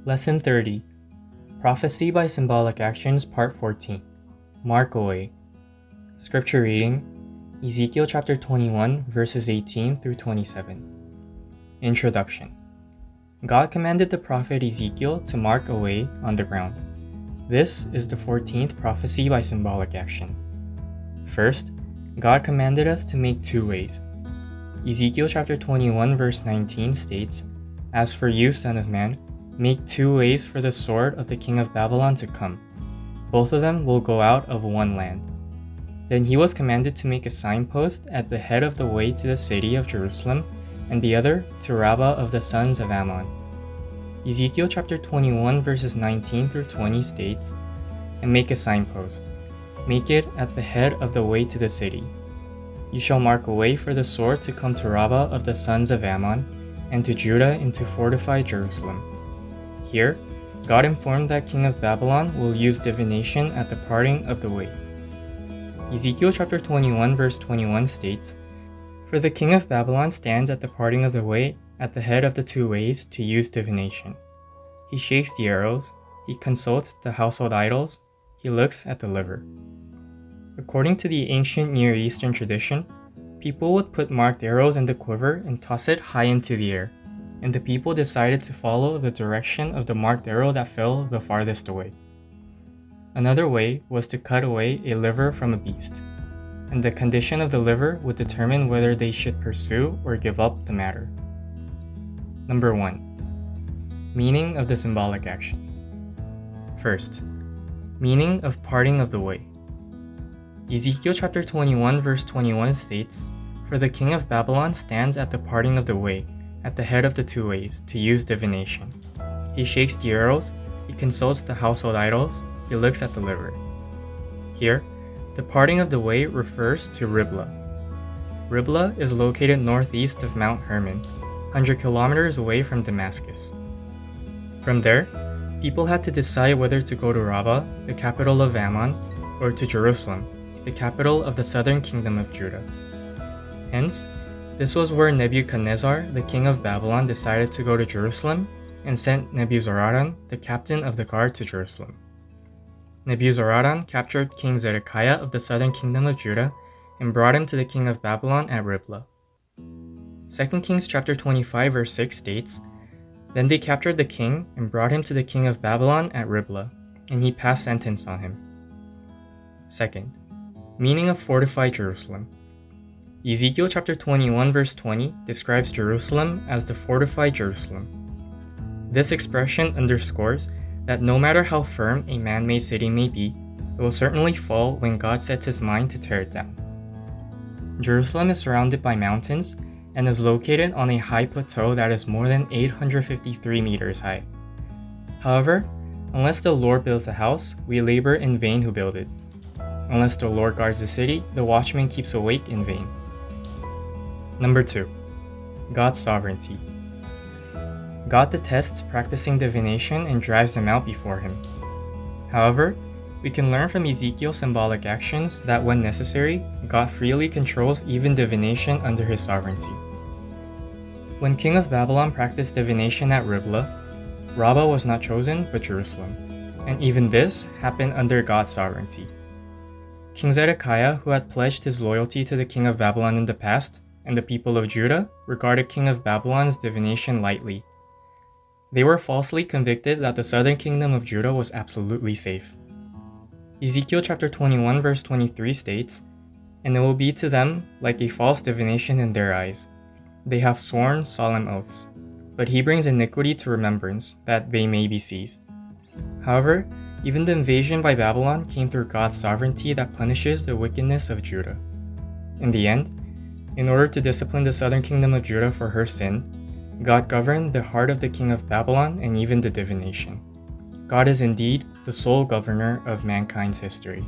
Lesson 30. Prophecy by Symbolic Actions, Part 14. Mark away. Scripture reading, Ezekiel chapter 21, verses 18 through 27. Introduction. God commanded the prophet Ezekiel to mark away on the ground. This is the 14th prophecy by symbolic action. First, God commanded us to make two ways. Ezekiel chapter 21, verse 19 states, "As for you, son of man, make two ways for the sword of the king of Babylon to come. Both of them will go out of one land." Then he was commanded to make a signpost at the head of the way to the city of Jerusalem, and the other to Rabbah of the sons of Ammon. Ezekiel chapter 21 verses 19 through 20 states, "And make a signpost. Make it at the head of the way to the city. You shall mark a way for the sword to come to Rabbah of the sons of Ammon, and to Judah into fortified Jerusalem." Here, God informed that king of Babylon will use divination at the parting of the way. Ezekiel chapter 21 verse 21 states, "For the king of Babylon stands at the parting of the way at the head of the two ways to use divination. He shakes the arrows, he consults the household idols, he looks at the liver." According to the ancient Near Eastern tradition, people would put marked arrows in the quiver and toss it high into the air, and the people decided to follow the direction of the marked arrow that fell the farthest away. Another way was to cut away a liver from a beast, and the condition of the liver would determine whether they should pursue or give up the matter. Number 1. Meaning of the symbolic action. First, meaning of parting of the way. Ezekiel chapter 21 verse 21 states, "For the king of Babylon stands at the parting of the way, at the head of the two ways, to use divination. He shakes the arrows, he consults the household idols, he looks at the liver." Here, the parting of the way refers to Riblah. Riblah is located northeast of Mount Hermon, 100 kilometers away from Damascus. From there, people had to decide whether to go to Rabbah, the capital of Ammon, or to Jerusalem, the capital of the southern kingdom of Judah. Hence, this was where Nebuchadnezzar, the king of Babylon, decided to go to Jerusalem and sent Nebuzaradan, the captain of the guard, to Jerusalem. Nebuzaradan captured King Zedekiah of the southern kingdom of Judah and brought him to the king of Babylon at Riblah. 2 Kings chapter 25 verse 6 states, "Then they captured the king and brought him to the king of Babylon at Riblah, and he passed sentence on him." Second, meaning of fortified Jerusalem. Ezekiel chapter 21 verse 20 describes Jerusalem as the fortified Jerusalem. This expression underscores that no matter how firm a man-made city may be, it will certainly fall when God sets his mind to tear it down. Jerusalem is surrounded by mountains and is located on a high plateau that is more than 853 meters high. However, unless the Lord builds a house, we labor in vain who build it. Unless the Lord guards the city, the watchman keeps awake in vain. Number 2. God's sovereignty. God detests practicing divination and drives them out before him. However, we can learn from Ezekiel's symbolic actions that when necessary, God freely controls even divination under his sovereignty. When king of Babylon practiced divination at Riblah, Rabbah was not chosen but Jerusalem, and even this happened under God's sovereignty. King Zedekiah, who had pledged his loyalty to the king of Babylon in the past, and the people of Judah regarded king of Babylon's divination lightly. They were falsely convicted that the southern kingdom of Judah was absolutely safe. Ezekiel chapter 21 verse 23 states, "And it will be to them like a false divination in their eyes. They have sworn solemn oaths, but he brings iniquity to remembrance, that they may be seized." However, even the invasion by Babylon came through God's sovereignty that punishes the wickedness of Judah. In the end, in order to discipline the southern kingdom of Judah for her sin, God governed the heart of the king of Babylon and even the divination. God is indeed the sole governor of mankind's history.